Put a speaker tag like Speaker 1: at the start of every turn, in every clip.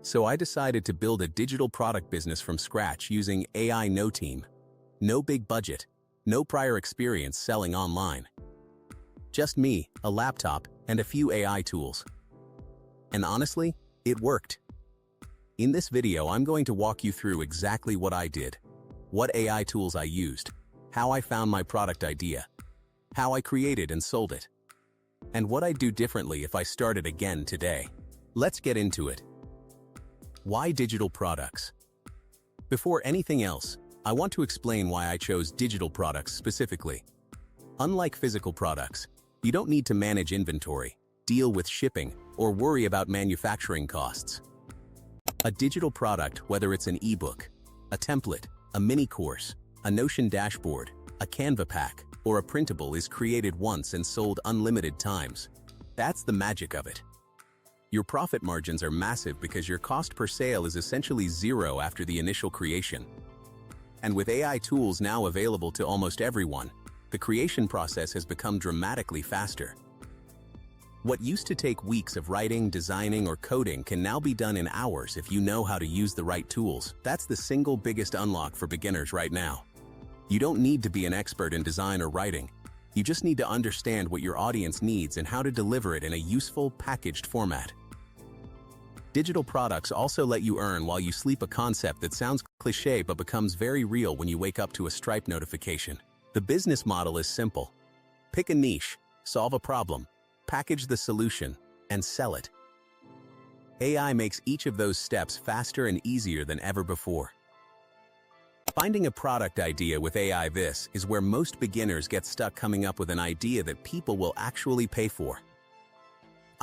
Speaker 1: So I decided to build a digital product business from scratch using AI. No team, no big budget, no prior experience selling online. Just me, a laptop, and a few AI tools. And honestly, it worked. In this video, I'm going to walk you through exactly what I did, what AI tools I used, how I found my product idea, how I created and sold it, and what I'd do differently if I started again today. Let's get into it. Why digital products? Before anything else, I want to explain why I chose digital products specifically. Unlike physical products, you don't need to manage inventory, deal with shipping, or worry about manufacturing costs. A digital product, whether it's an ebook, a template, a mini course, a Notion dashboard, a Canva pack, or a printable, is created once and sold unlimited times. That's the magic of it. Your profit margins are massive because your cost per sale is essentially zero after the initial creation. And with AI tools now available to almost everyone, the creation process has become dramatically faster. What used to take weeks of writing, designing, or coding can now be done in hours if you know how to use the right tools. That's the single biggest unlock for beginners right now. You don't need to be an expert in design or writing. You just need to understand what your audience needs and how to deliver it in a useful, packaged format. Digital products also let you earn while you sleep, a concept that sounds cliché but becomes very real when you wake up to a Stripe notification. The business model is simple. Pick a niche, solve a problem, package the solution, and sell it. AI makes each of those steps faster and easier than ever before. Finding a product idea with AI. This is where most beginners get stuck, coming up with an idea that people will actually pay for.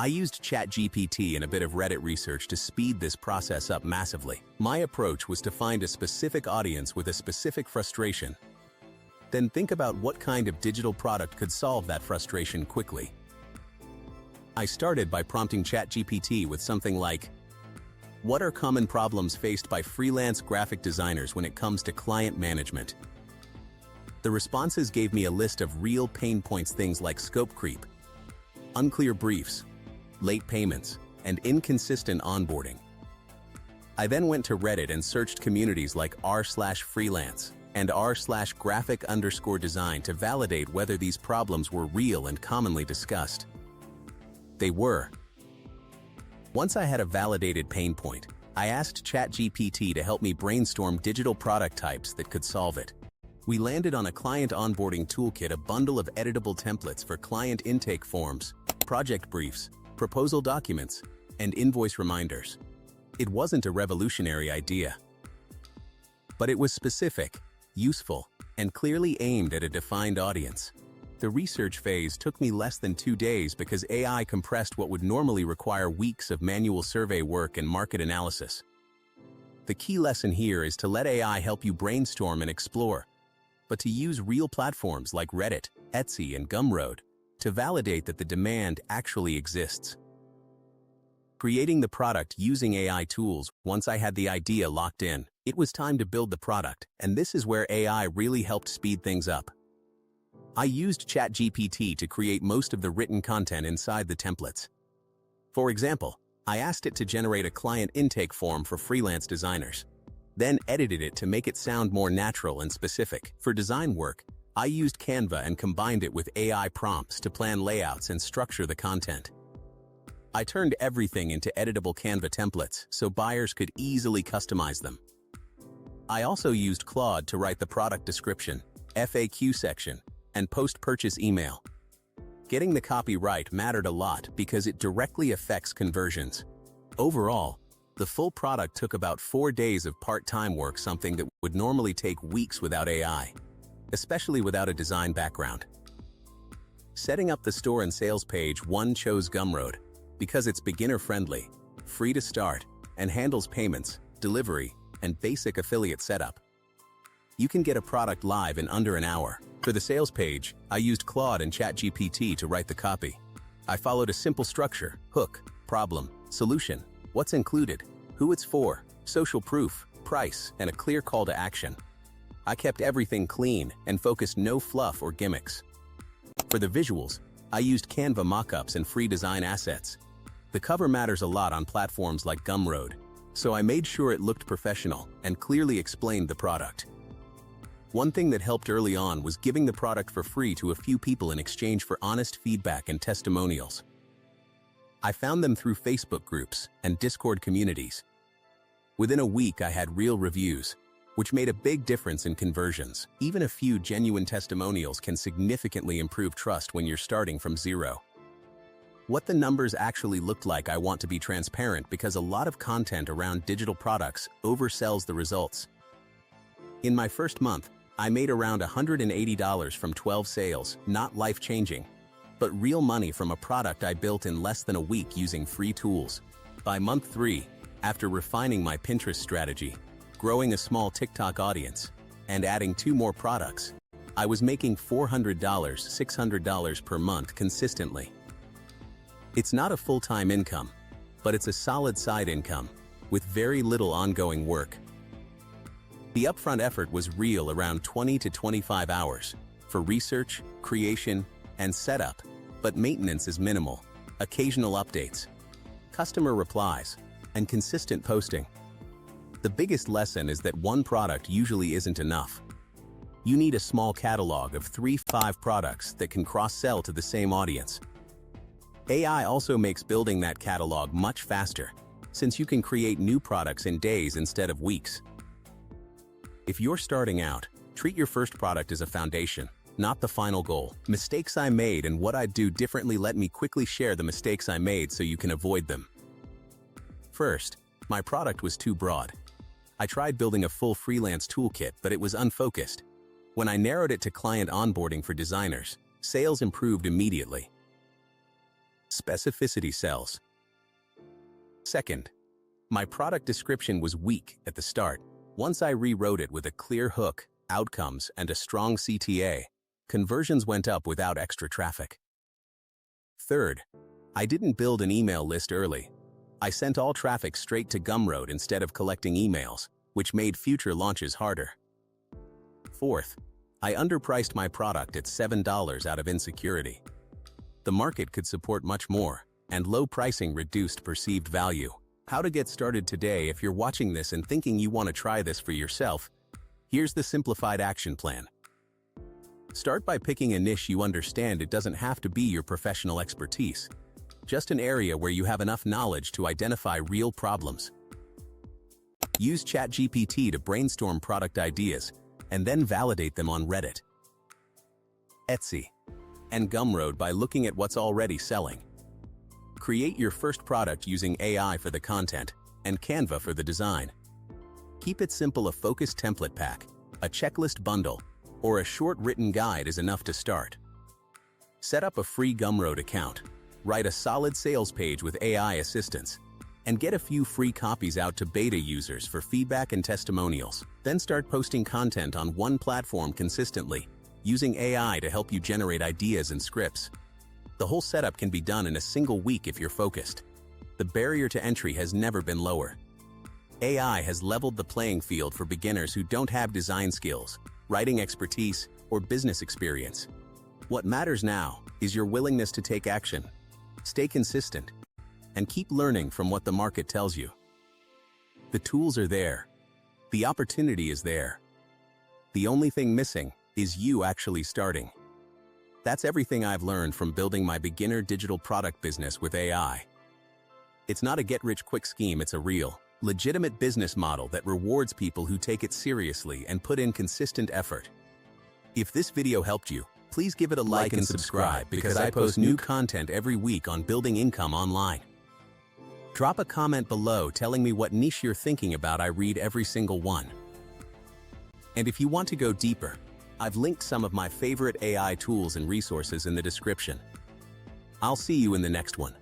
Speaker 1: I used ChatGPT and a bit of Reddit research to speed this process up massively. My approach was to find a specific audience with a specific frustration. Then think about what kind of digital product could solve that frustration quickly. I started by prompting ChatGPT with something like, "What are common problems faced by freelance graphic designers when it comes to client management?" The responses gave me a list of real pain points, things like scope creep, unclear briefs, late payments, and inconsistent onboarding. I then went to Reddit and searched communities like r/freelance and r/graphic_design to validate whether these problems were real and commonly discussed. They were. Once I had a validated pain point, I asked ChatGPT to help me brainstorm digital product types that could solve it. We landed on a client onboarding toolkit, a bundle of editable templates for client intake forms, project briefs, proposal documents, and invoice reminders. It wasn't a revolutionary idea, but it was specific, useful, and clearly aimed at a defined audience. The research phase took me less than 2 days because AI compressed what would normally require weeks of manual survey work and market analysis. The key lesson here is to let AI help you brainstorm and explore, but to use real platforms like Reddit, Etsy, and Gumroad to validate that the demand actually exists. Creating the product using AI tools. Once I had the idea locked in, it was time to build the product, and this is where AI really helped speed things up. I used ChatGPT to create most of the written content inside the templates. For example, I asked it to generate a client intake form for freelance designers, then edited it to make it sound more natural and specific. For design work, I used Canva and combined it with AI prompts to plan layouts and structure the content. I turned everything into editable Canva templates so buyers could easily customize them. I also used Claude to write the product description, FAQ section, and post-purchase email. Getting the copy right mattered a lot because it directly affects conversions. Overall, the full product took about 4 days of part-time work, something that would normally take weeks without AI, especially without a design background. Setting up the store and sales page. One chose Gumroad because it's beginner-friendly, free to start, and handles payments, delivery, and basic affiliate setup. You can get a product live in under an hour. For the sales page, I used Claude and ChatGPT to write the copy. I followed a simple structure: hook, problem, solution, what's included, who it's for, social proof, price, and a clear call to action. I kept everything clean and focused no fluff or gimmicks. For the visuals, I used Canva mockups and free design assets. The cover matters a lot on platforms like Gumroad, So I made sure it looked professional and clearly explained the product. One thing that helped early on was giving the product for free to a few people in exchange for honest feedback and testimonials. I found them through Facebook groups and Discord communities. Within a week, I had real reviews, which made a big difference in conversions. Even a few genuine testimonials can significantly improve trust when you're starting from zero. What the numbers actually looked like, I want to be transparent because a lot of content around digital products oversells the results. In my first month, I made around $180 from 12 sales, not life-changing, but real money from a product I built in less than a week using free tools. By month 3, after refining my Pinterest strategy, growing a small TikTok audience, and adding 2 more products, I was making $400, $600 per month consistently. It's not a full-time income, but it's a solid side income with very little ongoing work. The upfront effort was real, around 20 to 25 hours for research, creation, and setup, but maintenance is minimal. Occasional updates, customer replies, and consistent posting. The biggest lesson is that one product usually isn't enough. You need a small catalog of 3-5 products that can cross-sell to the same audience. AI also makes building that catalog much faster, since you can create new products in days instead of weeks. If you're starting out, treat your first product as a foundation, not the final goal. Mistakes I made and what I'd do differently. Let me quickly share the mistakes I made so you can avoid them. First, my product was too broad. I tried building a full freelance toolkit, but it was unfocused. When I narrowed it to client onboarding for designers, sales improved immediately. Specificity sells. Second, my product description was weak at the start. Once I rewrote it with a clear hook, outcomes, and a strong CTA, conversions went up without extra traffic. Third, I didn't build an email list early. I sent all traffic straight to Gumroad instead of collecting emails, which made future launches harder. Fourth, I underpriced my product at $7 out of insecurity. The market could support much more, and low pricing reduced perceived value. How to get started today? If you're watching this and thinking you want to try this for yourself, here's the simplified action plan. Start by picking a niche you understand. It doesn't have to be your professional expertise, just an area where you have enough knowledge to identify real problems. Use ChatGPT to brainstorm product ideas and then validate them on Reddit, Etsy, and Gumroad by looking at what's already selling. Create your first product using AI for the content and Canva for the design. Keep it simple. A focused template pack, a checklist bundle, or a short written guide is enough to start. Set up a free Gumroad account, write a solid sales page with AI assistance, and get a few free copies out to beta users for feedback and testimonials. Then start posting content on one platform consistently, using AI to help you generate ideas and scripts. The whole setup can be done in a single week if you're focused. The barrier to entry has never been lower. AI has leveled the playing field for beginners who don't have design skills, writing expertise, or business experience. What matters now is your willingness to take action, stay consistent, and keep learning from what the market tells you. The tools are there. The opportunity is there. The only thing missing is you actually starting. That's everything I've learned from building my beginner digital product business with AI. It's not a get-rich-quick scheme. It's a real, legitimate business model that rewards people who take it seriously and put in consistent effort. If this video helped you, please give it a like and subscribe because I post new content every week on building income online. Drop a comment below telling me what niche you're thinking about. I read every single one. And if you want to go deeper, I've linked some of my favorite AI tools and resources in the description. I'll see you in the next one.